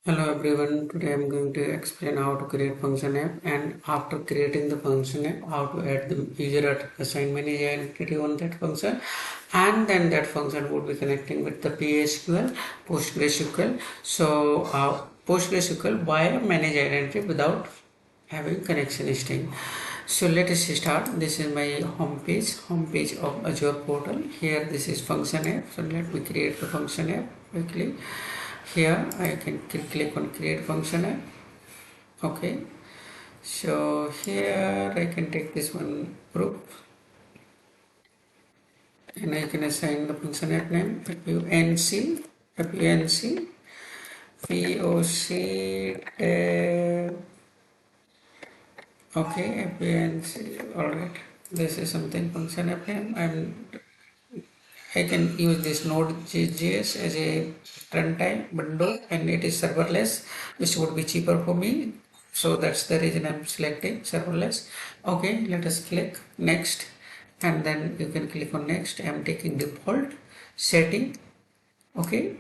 Hello everyone, today I'm going to explain how to create function app, and after creating the function app, how to add the user assign manager entity on that function, and then that function would be connecting with the PSQL, PostgreSQL. So PostgreSQL via manage identity without having connection string. So let us start. This is my homepage of Azure portal. Here this is function app. So let me create the function app quickly. Here I can click on create function app. Okay, so here I can take this one group and I can assign the function app name func poc tab. Okay, func. All right, this is something function app name. I can use this Node.js as a runtime window, and it is serverless, which would be cheaper for me. So that's the reason I'm selecting serverless. Okay, let us click next, and then you can click on next. I'm taking default setting. Okay,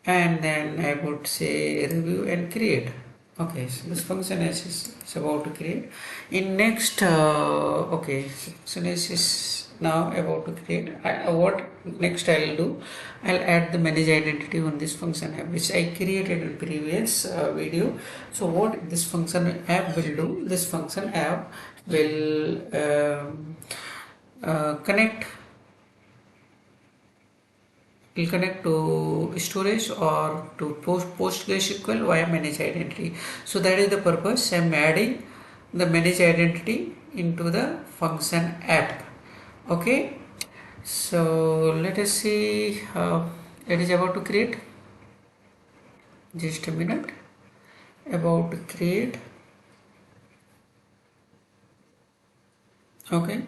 and then I would say review and create. Okay, so this function is about to create. In next, okay, so this is now about to create. What next I'll do? I'll add the manage identity on this function app, which I created in previous video. So what this function app will do? This function app will connect will connect to storage or to PostgreSQL via manage identity. So that is the purpose. I'm adding the manage identity into the function app. Okay. So let us see how it is about to create. Just a minute. About to create. Okay.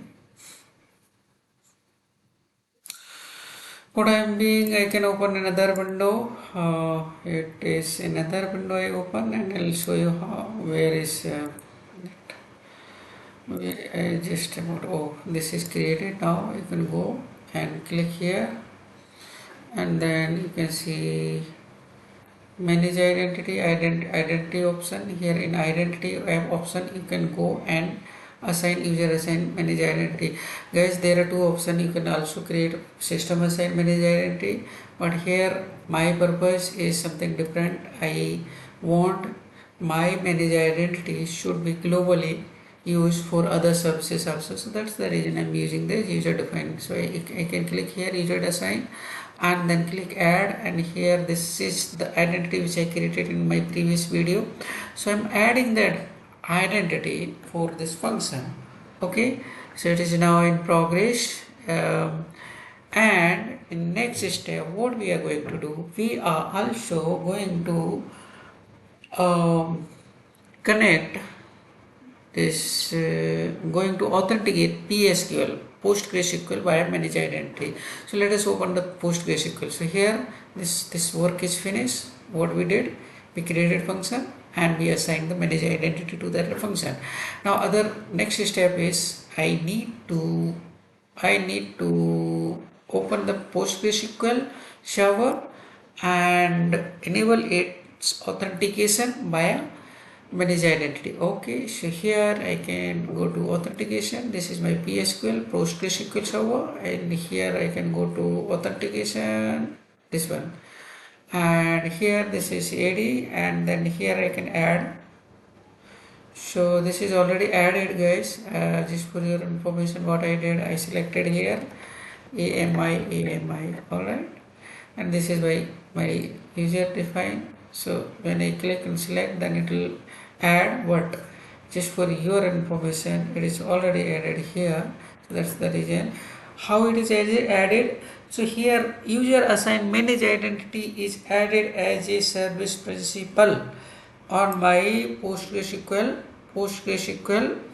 What I am doing, I can open another window. It is another window I open, and I'll show you how, where is just about, oh, this is created. Now you can go and click here, and then you can see manage identity option. Here in identity option, you can go and assign user assign manage identity. Guys, there are two options. You can also create system assign manage identity, but here my purpose is something different. I want my manage identity should be globally used for other services also. So that's the reason I'm using the user defined. So I can click here user assign and then click add, and here this is the identity which I created in my previous video. So I'm adding that identity for this function. Okay, so it is now in progress. And in next step, what we are going to do, we are also going to connect this going to authenticate PSQL PostgreSQL via manage identity. So let us open the PostgreSQL. So here this work is finished. What we did, we created function and we assigned the manage identity to that function. Now other next step is I need to open the PostgreSQL server and enable its authentication via manage identity. Okay, so here I can go to authentication. This is my PSQL PostgreSQL server, and here I can go to authentication, this one, and here this is AD, and then here I can add. So this is already added, guys. Just for your information, what I did, I selected here AMI. All right, and this is my user defined. So when I click and select, then it will add what, just for your information, it is already added here. So that's the reason how it is added. So here user assign manage identity is added as a service principal on my PostgreSQL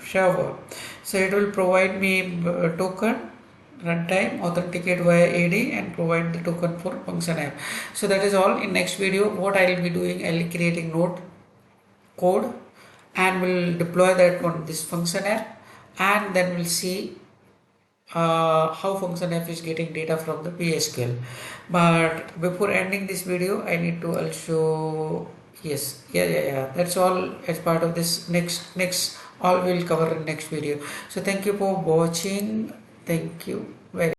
server. So it will provide me token runtime, authenticate via AD, and provide the token for function app. So that is all. In next video, what I will be doing, I will be creating node code and will deploy that on this function app, and then we'll see how function app is getting data from the PSQL. But before ending this video, I need to also, yes, yeah, that's all as part of this next all we'll cover in next video. So thank you for watching. Thank you very